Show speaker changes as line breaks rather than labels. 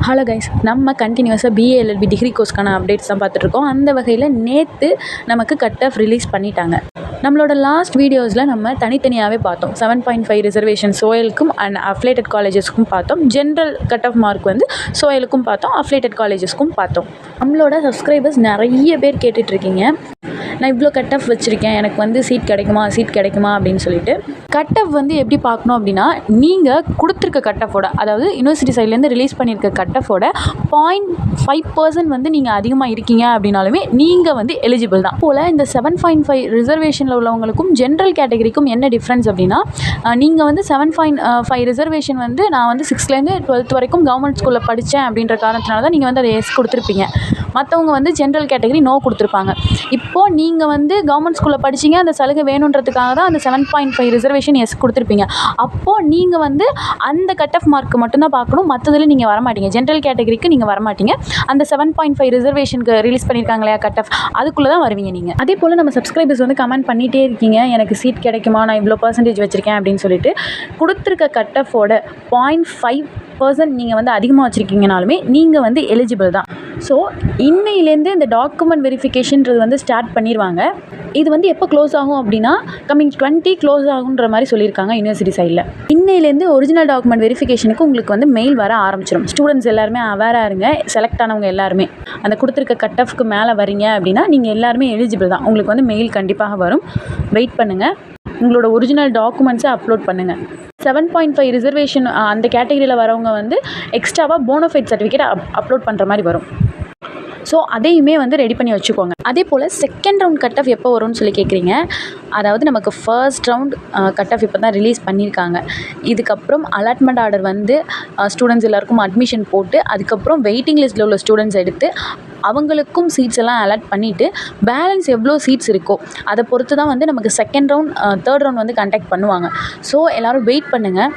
Hello guys, நம்ம கண்டினியூஸாக BA LLB degree கோர்ஸ்க்கான updates தான் பார்த்துட்ருக்கோம். அந்த வகையில் நேற்று நமக்கு கட் ஆஃப் ரிலீஸ் பண்ணிட்டாங்க. நம்மளோட லாஸ்ட் வீடியோஸில் நம்ம தனித்தனியாகவே பார்த்தோம். 7.5 ரிசர்வேஷன் சோயலுக்கும் அண்ட் அஃபிலேட்டட் காலேஜஸ்க்கும் பார்த்தோம். ஜென்ரல் கட் ஆஃப் மார்க் வந்து சோயலுக்கும் பார்த்தோம், அஃபிலேட்டட் காலேஜஸ்க்கும் பார்த்தோம். நம்மளோட சப்ஸ்கிரைபர்ஸ் நிறைய பேர் கேட்டுட்ருக்கீங்க, நான் இவ்வளோ கட் ஆஃப் வச்சுருக்கேன், எனக்கு வந்து சீட் கிடைக்குமா அப்படின்னு சொல்லிட்டு. கட் ஆஃப் வந்து எப்படி பார்க்கணும் அப்படின்னா, நீங்கள் கொடுத்துருக்க கட் ஆஃபோட, அதாவது யூனிவர்சிட்டி சைட்லேருந்து ரிலீஸ் பண்ணியிருக்க கட் ஆஃபோட 0.5% வந்து நீங்கள் அதிகமாக இருக்கீங்க அப்படின்னாலுமே நீங்கள் வந்து எலிஜிபிள் தான். போல் இந்த 7.5 ரிசர்வேஷனில் உள்ளவங்களுக்கும் ஜென்ரல் கேட்டகரிக்கும் என்ன டிஃப்ரென்ஸ் அப்படின்னா, நீங்கள் வந்து 7.5 ரிசர்வேஷன் வந்து நான் வந்து 6லேருந்து 12th வரைக்கும் கவர்மெண்ட் ஸ்கூலில் படித்தேன் அப்படின்ற காரணத்தினால தான் நீங்கள் வந்து அதை எஸ் கொடுத்துருப்பீங்க. மற்றவங்க வந்து ஜென்ரல் கேட்டகரி நோ கொடுத்துருப்பாங்க. இப்போது நீங்கள் வந்து கவர்மெண்ட் ஸ்கூலில் படிச்சிங்க, அந்த சலுகை வேணுன்றதுக்காக தான் அந்த 7.5 ரிசர்வேஷன் எஸ் கொடுத்துருப்பீங்க. அப்போது நீங்கள் வந்து அந்த கட் ஆஃப் மார்க்கு மட்டும்தான் பார்க்கணும், மற்றதில் நீங்கள் வரமாட்டீங்க. ஜென்ரல் கேட்டகரிக்கு நீங்கள் வரமாட்டீங்க. அந்த 7.5 ரிசர்வேஷனுக்கு ரிலீஸ் பண்ணியிருக்காங்க இல்லையா கட் ஆஃப், அதுக்குள்ளே தான் வருவீங்க நீங்கள். அதே போல் நம்ம சப்ஸ்கிரைபர்ஸ் வந்து கமெண்ட் பண்ணிகிட்டே இருக்கீங்க, எனக்கு சீட் கிடைக்குமா, நான் இவ்வளோ பர்சன்டேஜ் வச்சுருக்கேன் அப்படின்னு சொல்லிட்டு. கொடுத்துருக்க கட் ஆஃபோட 0.5% நீங்கள் வந்து அதிகமாக வச்சுருக்கீங்கனாலுமே நீங்கள் வந்து எலிஜிபிள் தான். ஸோ இன்னையிலேருந்து இந்த டாக்குமெண்ட் வெரிஃபிகேஷன்றது வந்து ஸ்டார்ட் பண்ணிடுவாங்க. இது வந்து எப்போ க்ளோஸ் ஆகும் அப்படின்னா, கம்மிங் 20 க்ளோஸ் ஆகுன்ற மாதிரி சொல்லியிருக்காங்க யூனிவர்சிட்டி சைடில். இன்னையிலேருந்து ஒரிஜினல் டாக்குமெண்ட் வெரிஃபிகேஷனுக்கு உங்களுக்கு வந்து மெயில் வர ஆரம்பிச்சிடும். ஸ்டூடெண்ட்ஸ் எல்லாருமே அவேராக இருங்க. செலக்ட் ஆனவங்க எல்லாருமே அந்த கொடுத்துருக்க கட் ஆஃப்க்கு மேலே வரீங்க அப்படின்னா நீங்கள் எல்லாருமே எலிஜிபிள் தான். உங்களுக்கு வந்து மெயில் கண்டிப்பாக வரும். வெயிட் பண்ணுங்கள். உங்களோட ஒரிஜினல் டாக்குமெண்ட்ஸை அப்லோட் பண்ணுங்கள். 7.5 ரிசர்வேஷன் அந்த கேட்டகரியில் வரவங்க வந்து எக்ஸ்ட்ராவாக போனோஃபைட் சர்டிஃபிகேட் அப்லோட் பண்ணுற மாதிரி வரும். ஸோ அதையுமே வந்து ரெடி பண்ணி வச்சுக்கோங்க. அதே போல் செகண்ட் ரவுண்ட் கட் ஆஃப் எப்போ வரும்னு சொல்லி கேட்குறீங்க. அதாவது நமக்கு ஃபர்ஸ்ட் ரவுண்ட் கட் ஆஃப் இப்போ தான் ரிலீஸ் பண்ணியிருக்காங்க. இதுக்கப்புறம் அலாட்மெண்ட் ஆர்டர் வந்து ஸ்டூடெண்ட்ஸ் எல்லாருக்கும் அட்மிஷன் போட்டு, அதுக்கப்புறம் வெயிட்டிங் லிஸ்ட்டில் உள்ள ஸ்டூடெண்ட்ஸ் எடுத்து அவங்களுக்கும் சீட்ஸ் எல்லாம் அலாட் பண்ணிவிட்டு, பேலன்ஸ் எவ்வளோ சீட்ஸ் இருக்கோ அதை பொறுத்து தான் வந்து நமக்கு செகண்ட் ரவுண்ட் தேர்ட் ரவுண்ட் வந்து கண்டக்ட் பண்ணுவாங்க. ஸோ எல்லோரும் வெயிட் பண்ணுங்கள்.